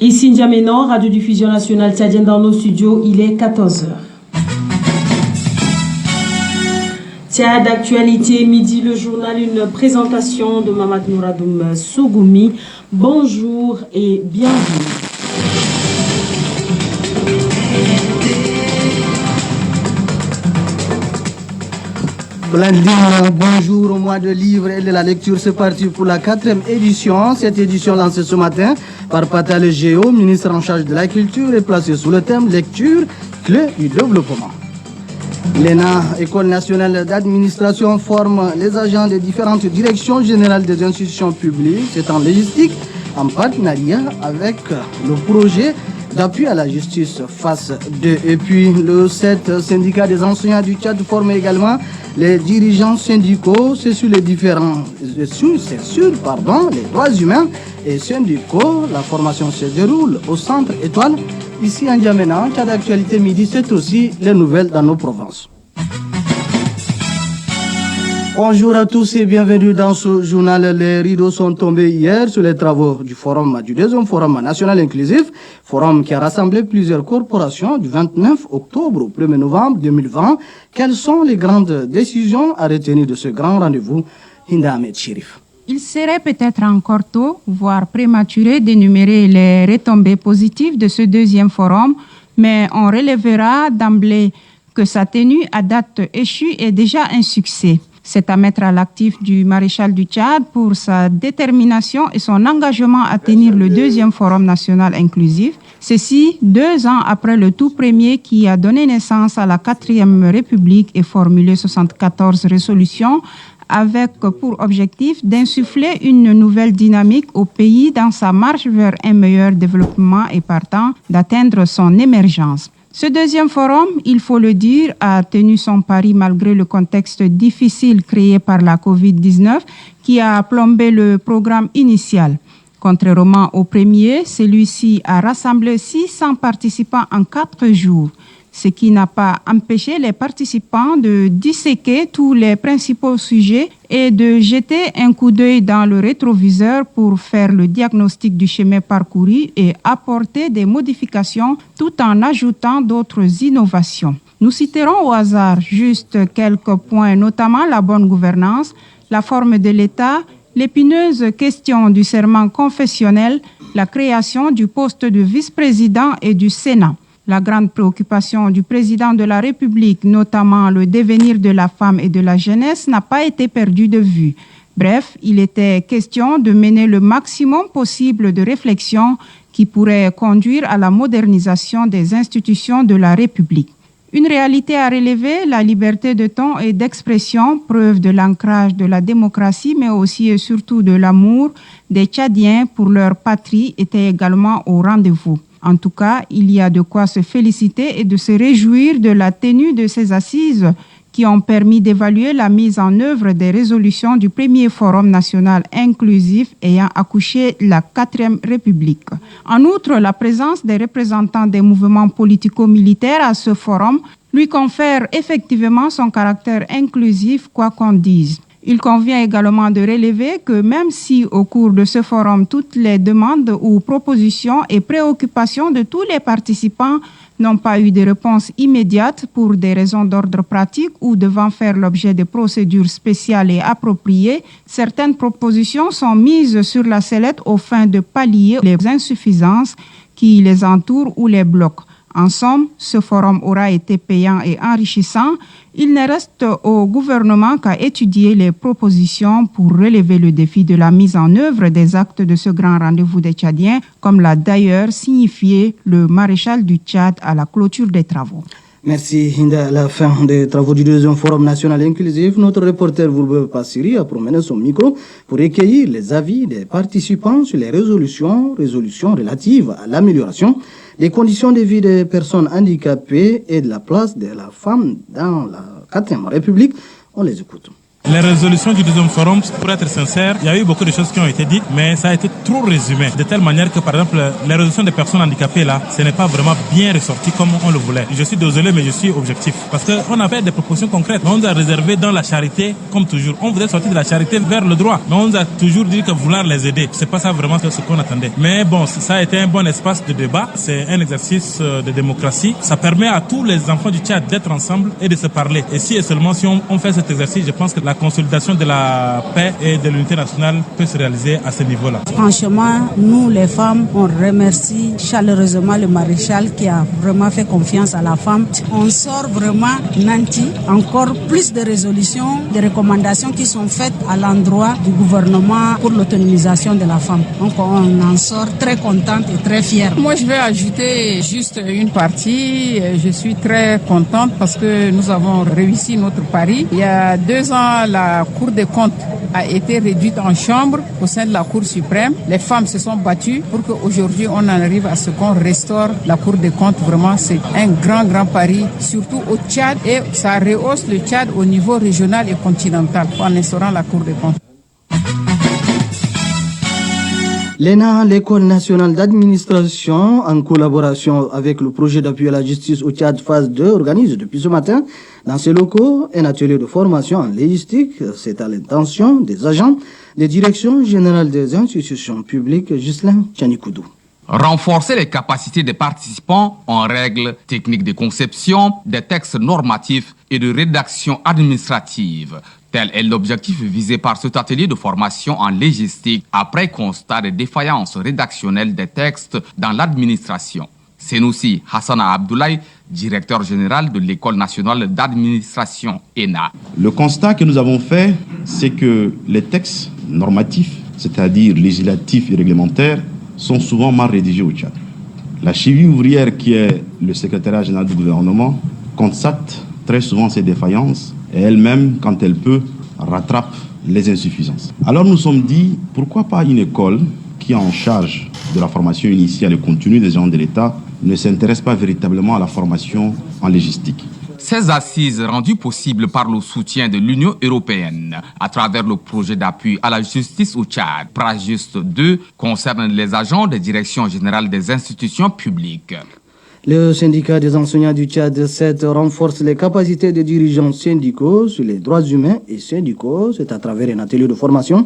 Ici N'Djamena, radiodiffusion nationale tchadienne dans nos studios, il est 14h. Tchad d'actualité, midi le journal, une présentation de Mamad Nouradoum Sougoumi. Bonjour et bienvenue. Blandine, bonjour au mois de livres et de la lecture, c'est parti pour la 4e édition. Cette édition lancée ce matin par Patal Géo, ministre en charge de la culture, est placée sous le thème lecture, clé du développement. L'ENA, École nationale d'administration, forme les agents des différentes directions générales des institutions publiques. C'est en logistique, en partenariat avec le projet d'appui à la justice phase 2. Et puis le 7 syndicat des enseignants du Tchad forme également les dirigeants syndicaux. C'est sur les différents, les droits humains et syndicaux. La formation se déroule au centre Étoile, ici en N'Djamena. Tchad d'actualité midi, c'est aussi les nouvelles dans nos provinces. Bonjour à tous et bienvenue dans ce journal. Les rideaux sont tombés hier sur les travaux du deuxième forum national inclusif, forum qui a rassemblé plusieurs corporations du 29 octobre au 1er novembre 2020. Quelles sont les grandes décisions à retenir de ce grand rendez-vous? Hinda Ahmed Chérif. Il serait peut-être encore tôt, voire prématuré, d'énumérer les retombées positives de ce deuxième forum, mais on relèvera d'emblée que sa tenue à date échue est déjà un succès. C'est à mettre à l'actif du maréchal du Tchad pour sa détermination et son engagement à tenir le deuxième forum national inclusif. Ceci 2 ans après le tout premier qui a donné naissance à la 4e République et formulé 74 résolutions avec pour objectif d'insuffler une nouvelle dynamique au pays dans sa marche vers un meilleur développement et partant d'atteindre son émergence. Ce deuxième forum, il faut le dire, a tenu son pari malgré le contexte difficile créé par la Covid-19 qui a plombé le programme initial. Contrairement au premier, celui-ci a rassemblé 600 participants en 4 jours, ce qui n'a pas empêché les participants de disséquer tous les principaux sujets et de jeter un coup d'œil dans le rétroviseur pour faire le diagnostic du chemin parcouru et apporter des modifications tout en ajoutant d'autres innovations. Nous citerons au hasard juste quelques points, notamment la bonne gouvernance, la forme de l'État, l'épineuse question du serment confessionnel, la création du poste de vice-président et du Sénat. La grande préoccupation du président de la République, notamment le devenir de la femme et de la jeunesse, n'a pas été perdue de vue. Bref, il était question de mener le maximum possible de réflexions qui pourraient conduire à la modernisation des institutions de la République. Une réalité à relever, la liberté de ton et d'expression, preuve de l'ancrage de la démocratie, mais aussi et surtout de l'amour des Tchadiens pour leur patrie, était également au rendez-vous. En tout cas, il y a de quoi se féliciter et de se réjouir de la tenue de ces assises qui ont permis d'évaluer la mise en œuvre des résolutions du premier Forum national inclusif ayant accouché la 4e République. En outre, la présence des représentants des mouvements politico-militaires à ce forum lui confère effectivement son caractère inclusif, quoi qu'on dise. Il convient également de relever que même si au cours de ce forum, toutes les demandes ou propositions et préoccupations de tous les participants n'ont pas eu de réponse immédiate pour des raisons d'ordre pratique ou devant faire l'objet de procédures spéciales et appropriées, certaines propositions sont mises sur la sellette aux fins de pallier les insuffisances qui les entourent ou les bloquent. En somme, ce forum aura été payant et enrichissant. Il ne reste au gouvernement qu'à étudier les propositions pour relever le défi de la mise en œuvre des actes de ce grand rendez-vous des Tchadiens, comme l'a d'ailleurs signifié le maréchal du Tchad à la clôture des travaux. Merci Hinda. À la fin des travaux du deuxième forum national inclusif, notre reporter Voulbe Passiri a promené son micro pour recueillir les avis des participants sur les résolutions relatives à l'amélioration des conditions de vie des personnes handicapées et de la place de la femme dans la 4e République. On les écoute. Les résolutions du deuxième forum, pour être sincère, il y a eu beaucoup de choses qui ont été dites, mais ça a été trop résumé. De telle manière que, par exemple, les résolutions des personnes handicapées, là, ce n'est pas vraiment bien ressorti comme on le voulait. Je suis désolé, mais je suis objectif. Parce qu'on a fait des propositions concrètes, mais on nous a réservé dans la charité, comme toujours. On voulait sortir de la charité vers le droit, mais on nous a toujours dit que vouloir les aider. C'est pas ça vraiment ce qu'on attendait. Mais bon, ça a été un bon espace de débat. C'est un exercice de démocratie. Ça permet à tous les enfants du Tchad d'être ensemble et de se parler. Et si et seulement si on fait cet exercice, je pense que la consolidation de la paix et de l'unité nationale peut se réaliser à ce niveau-là. Franchement, nous les femmes, on remercie chaleureusement le maréchal qui a vraiment fait confiance à la femme. On sort vraiment nanti, encore plus de résolutions, de recommandations qui sont faites à l'endroit du gouvernement pour l'autonomisation de la femme. Donc on en sort très contente et très fière. Moi, je vais ajouter juste une partie. Je suis très contente parce que nous avons réussi notre pari. Il y a 2 ans, la Cour des comptes a été réduite en chambre au sein de la Cour suprême. Les femmes se sont battues pour qu'aujourd'hui on en arrive à ce qu'on restaure la Cour des comptes. Vraiment, c'est un grand pari, surtout au Tchad, et ça rehausse le Tchad au niveau régional et continental en instaurant la Cour des comptes. L'ENA, l'École nationale d'administration, en collaboration avec le projet d'appui à la justice au Tchad phase 2, organise depuis ce matin, dans ses locaux, un atelier de formation en légistique. C'est à l'intention des agents des directions générales des institutions publiques. Ghislain Tchanikoudou. Renforcer les capacités des participants en règles techniques de conception, des textes normatifs et de rédaction administrative. Tel est l'objectif visé par cet atelier de formation en légistique après constat de défaillances rédactionnelles des textes dans l'administration. Senoussi Hassana Abdoulaye, directeur général de l'École nationale d'administration, ENA. Le constat que nous avons fait, c'est que les textes normatifs, c'est-à-dire législatifs et réglementaires, sont souvent mal rédigés au Tchad. La cheville ouvrière, qui est le secrétariat général du gouvernement, constate très souvent ces défaillances et elle-même, quand elle peut, rattrape les insuffisances. Alors nous nous sommes dit, pourquoi pas une école qui est en charge de la formation initiale et continue des agents de l'État ne s'intéresse pas véritablement à la formation en légistique. Ces assises rendues possibles par le soutien de l'Union européenne à travers le projet d'appui à la justice au Tchad, PRAJUST 2, concernent les agents des directions générales des institutions publiques. Le syndicat des enseignants du Tchad 7 renforce les capacités des dirigeants syndicaux sur les droits humains et syndicaux. C'est à travers un atelier de formation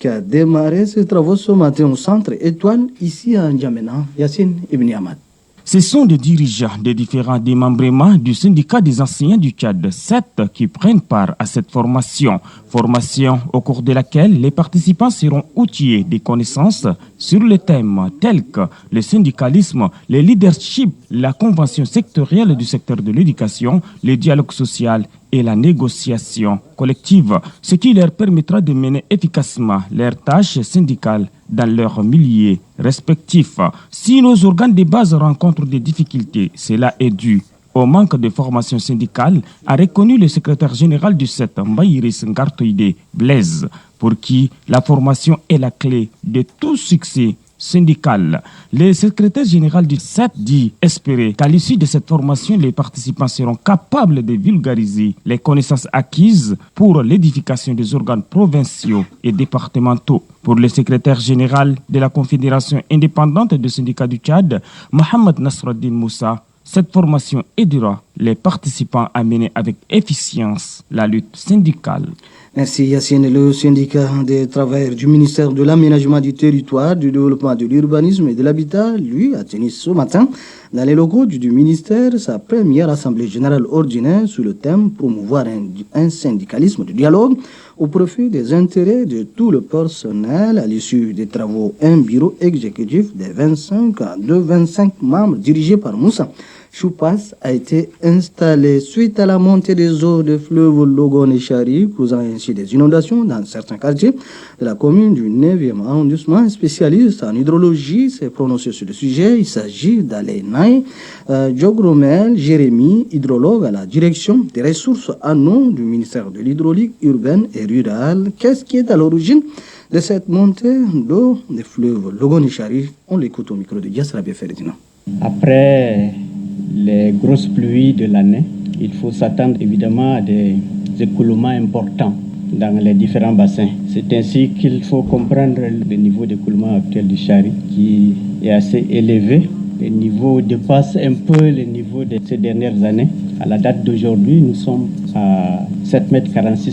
qui a démarré ses travaux ce matin au centre Étoile, ici à N'Djamena. Yassine Ibn Ahmad. Ce sont des dirigeants des différents démembrements du syndicat des enseignants du Tchad 7 qui prennent part à cette formation. Formation au cours de laquelle les participants seront outillés des connaissances sur les thèmes tels que le syndicalisme, le leadership, la convention sectorielle du secteur de l'éducation, le dialogue social et la négociation collective, ce qui leur permettra de mener efficacement leurs tâches syndicales dans leurs milieux respectifs. Si nos organes de base rencontrent des difficultés, cela est dû au manque de formation syndicale, a reconnu le secrétaire général du 7, Mbayiris Ngartoide Blaise, pour qui la formation est la clé de tout succès syndical. Le secrétaire général du 7 dit espérer qu'à l'issue de cette formation, les participants seront capables de vulgariser les connaissances acquises pour l'édification des organes provinciaux et départementaux. Pour le secrétaire général de la Confédération indépendante des syndicats du Tchad, Mohamed Nasruddin Moussa, cette formation aidera les participants à mener avec efficience la lutte syndicale. Merci Yassine. Le syndicat des travailleurs du ministère de l'Aménagement du Territoire, du Développement de l'Urbanisme et de l'Habitat, lui, a tenu ce matin dans les locaux du ministère sa première assemblée générale ordinaire sur le thème promouvoir un syndicalisme de dialogue au profit des intérêts de tout le personnel. À l'issue des travaux, un bureau exécutif de 25 membres dirigé par Moussa Choupas a été installé suite à la montée des eaux des fleuves Logon et Chari, causant ainsi des inondations dans certains quartiers de la commune du 9e arrondissement. Un spécialiste en hydrologie s'est prononcé sur le sujet. Il s'agit d'Alain Diogromel Jérémy, hydrologue à la direction des ressources en eau du ministère de l'hydraulique urbaine et rurale. Qu'est-ce qui est à l'origine de cette montée d'eau des fleuves Logon et Chari? On l'écoute au micro de Dias Rabia Ferdinand. Après les grosses pluies de l'année, il faut s'attendre évidemment à des écoulements importants. dans les différents bassins. C'est ainsi qu'il faut comprendre le niveau d'écoulement actuel du Chari qui est assez élevé. Le niveau dépasse un peu le niveau de ces dernières années. À la date d'aujourd'hui, nous sommes à 7,46 m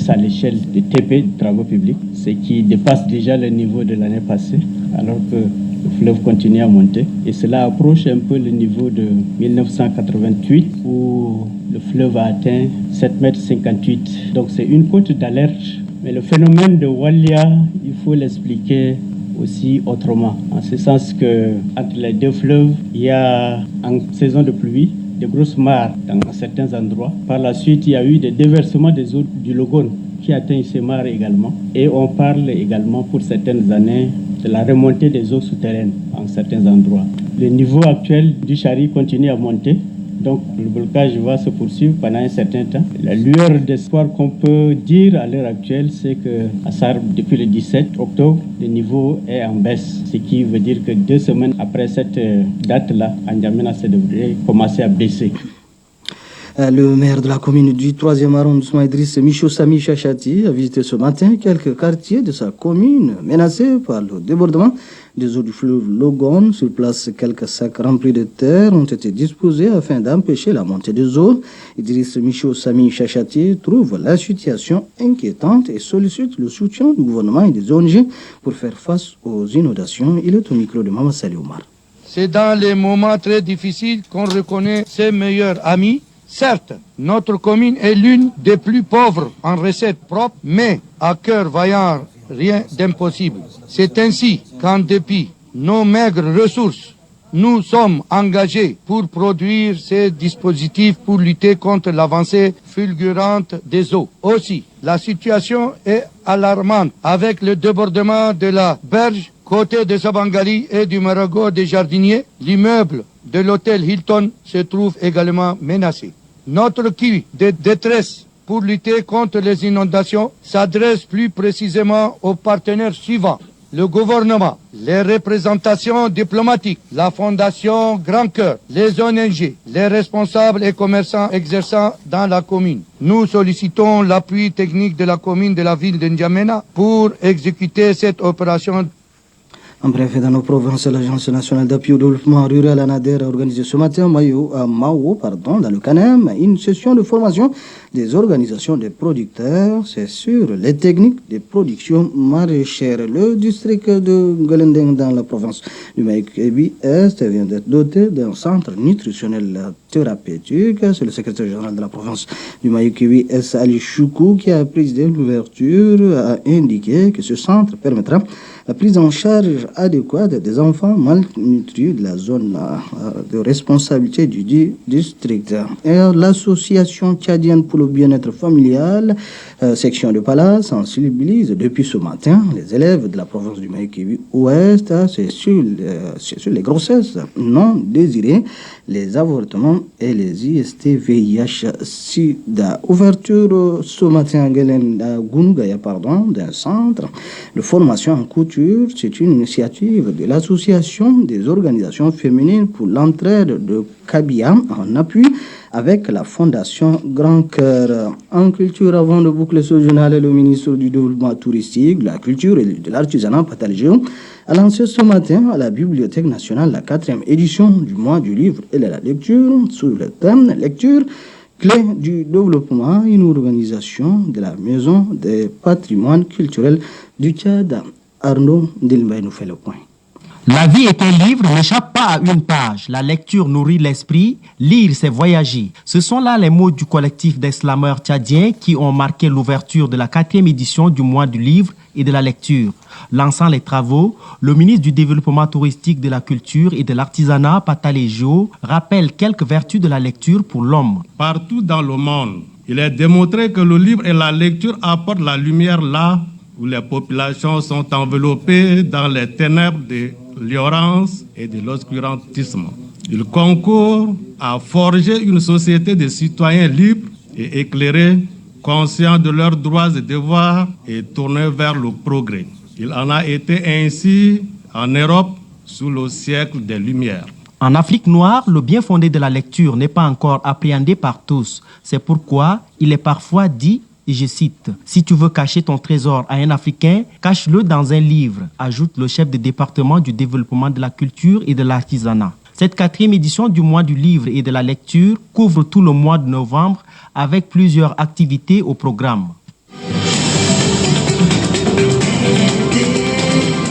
à l'échelle des TP, des travaux publics, ce qui dépasse déjà le niveau de l'année passée, alors que le fleuve continue à monter. Et cela approche un peu le niveau de 1988, où le fleuve a atteint 7,58 m. Donc c'est une cote d'alerte. Mais le phénomène de Walia, il faut l'expliquer aussi autrement, en ce sens que entre les deux fleuves, il y a en saison de pluie de grosses mares dans certains endroits. Par la suite, il y a eu des déversements des eaux du Logone qui atteignent ces mares également. Et on parle également pour certaines années de la remontée des eaux souterraines en certains endroits. Le niveau actuel du Chari continue à monter. Donc le blocage va se poursuivre pendant un certain temps. La lueur d'espoir qu'on peut dire à l'heure actuelle, c'est que à Sar, depuis le 17 octobre, le niveau est en baisse. Ce qui veut dire que 2 semaines après cette date-là, N'Djamena, ça devrait commencer à baisser. Le maire de la commune du 3e arrondissement, Idriss Micho Sami Chachati, a visité ce matin quelques quartiers de sa commune menacés par le débordement des eaux du fleuve Logone. Sur place, quelques sacs remplis de terre ont été disposés afin d'empêcher la montée des eaux. Idriss Micho Sami Chachati trouve la situation inquiétante et sollicite le soutien du gouvernement et des ONG pour faire face aux inondations. Il est au micro de Mama Sali Omar. C'est dans les moments très difficiles qu'on reconnaît ses meilleurs amis. Certes, notre commune est l'une des plus pauvres en recettes propres, mais à cœur vaillant, rien d'impossible. C'est ainsi qu'en dépit nos maigres ressources, nous sommes engagés pour produire ces dispositifs pour lutter contre l'avancée fulgurante des eaux. Aussi, la situation est alarmante avec le débordement de la berge côté de Sabangali et du Maragot des Jardiniers. L'immeuble de l'hôtel Hilton se trouve également menacé. Notre cri de détresse pour lutter contre les inondations s'adresse plus précisément aux partenaires suivants: le gouvernement, les représentations diplomatiques, la Fondation Grand Cœur, les ONG, les responsables et commerçants exerçant dans la commune. Nous sollicitons l'appui technique de la commune de la ville de N'Djamena pour exécuter cette opération. En bref, dans nos provinces, l'Agence nationale d'appui au développement rural ANADER a organisé ce matin à Mao, dans le Canem, une session de formation des organisations des producteurs. C'est sur les techniques de production maraîchère. Le district de Galendeng dans la province du Maïk-Ebi-Est vient d'être doté d'un centre nutritionnel thérapeutique. C'est le secrétaire général de la province du Maïk-Ebi-Est, Ali Choukou, qui a présidé l'ouverture, a indiqué que ce centre permettra la prise en charge adéquate des enfants malnutris de la zone de responsabilité du district. Et l'association tchadienne pour le bien-être familial, section de Pala, sensibilise depuis ce matin les élèves de la province du Maïk-Ouest sur les grossesses non désirées, les avortements et les IST-VIH-Sida. Ouverture ce matin à Gungaya, d'un centre de formation en couture. C'est une initiative de l'association des organisations féminines pour l'entraide de Kabia en appui avec la Fondation Grand Cœur. En culture, avant de boucler ce journal, le ministre du Développement touristique, de la culture et de l'artisanat, Patal Géo, a lancé ce matin à la Bibliothèque nationale la 4e édition du mois du livre et de la lecture sous le thème lecture clé du développement, une organisation de la Maison des patrimoines culturels du Tchad. Arnaud Ndilmay nous fait le point. La vie est un livre, n'échappe pas à une page. La lecture nourrit l'esprit, lire c'est voyager. Ce sont là les mots du collectif des slameurs tchadiens qui ont marqué l'ouverture de la 4e édition du mois du livre et de la lecture. Lançant les travaux, le ministre du Développement touristique, de la culture et de l'artisanat, Patal Géo, rappelle quelques vertus de la lecture pour l'homme. Partout dans le monde, il est démontré que le livre et la lecture apportent la lumière là où les populations sont enveloppées dans les ténèbres de l'ignorance et de l'obscurantisme. Il concourt à forger une société de citoyens libres et éclairés, conscients de leurs droits et devoirs et tournés vers le progrès. Il en a été ainsi en Europe sous le siècle des Lumières. En Afrique noire, le bien fondé de la lecture n'est pas encore appréhendé par tous. C'est pourquoi il est parfois dit et je cite, « Si tu veux cacher ton trésor à un Africain, cache-le dans un livre », ajoute le chef de département du développement de la culture et de l'artisanat. Cette 4e édition du mois du livre et de la lecture couvre tout le mois de novembre avec plusieurs activités au programme.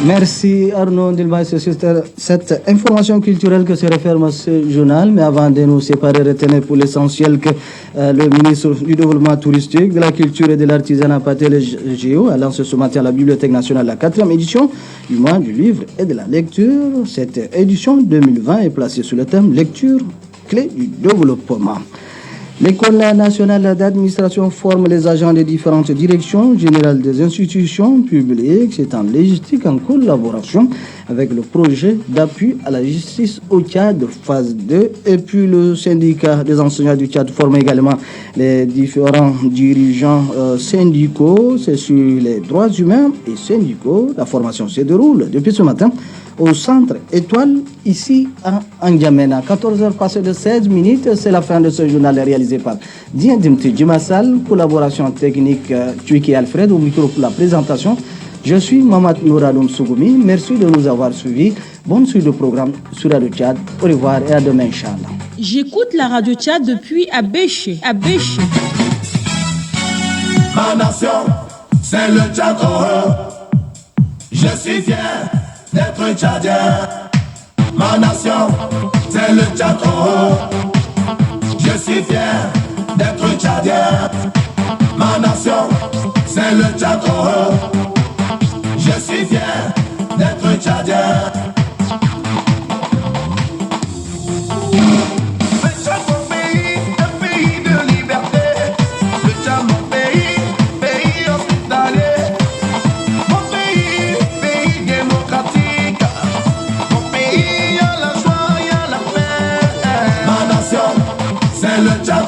Merci Arnaud Dilma sur cette information culturelle que se referme ce journal. Mais avant de nous séparer, retenez pour l'essentiel que le ministre du Développement touristique, de la culture et de l'artisanat, Patel Géo, a lancé ce matin à la Bibliothèque nationale la 4e édition du mois du livre et de la lecture. Cette édition 2020 est placée sous le thème Lecture, clé du développement. L'École nationale d'administration forme les agents des différentes directions générales des institutions publiques. C'est en logistique en collaboration avec le projet d'appui à la justice au Tchad, phase 2. Et puis le syndicat des enseignants du Tchad forme également les différents dirigeants syndicaux. C'est sur les droits humains et syndicaux. La formation se déroule depuis ce matin au centre Étoile, ici à N'Djamena. 14h passées de 16 minutes, c'est la fin de ce journal réalisé par Diendimti Djimassal, collaboration technique Tuiki Alfred, au micro pour la présentation. Je suis Mamad Nouradoum Sougoumi. Merci de nous avoir suivis. Bonne suite de programme sur Radio Tchad. Au revoir et à demain, Inch'Allah. J'écoute la Radio Tchad depuis Abéché. Ma nation, c'est le Tchad. Je suis fier d'être Tchadien. Ma nation, c'est le Tchad. Je suis fier d'être Tchadien. Ma nation, c'est le Tchad. Je suis fier d'être Tchadien. Le Tchad, mon pays, un pays de liberté. Le Tchad, mon pays, pays hospitalier. Mon pays, pays démocratique. Mon pays, y'a la joie, y'a la paix. Ma nation, c'est le Tchad.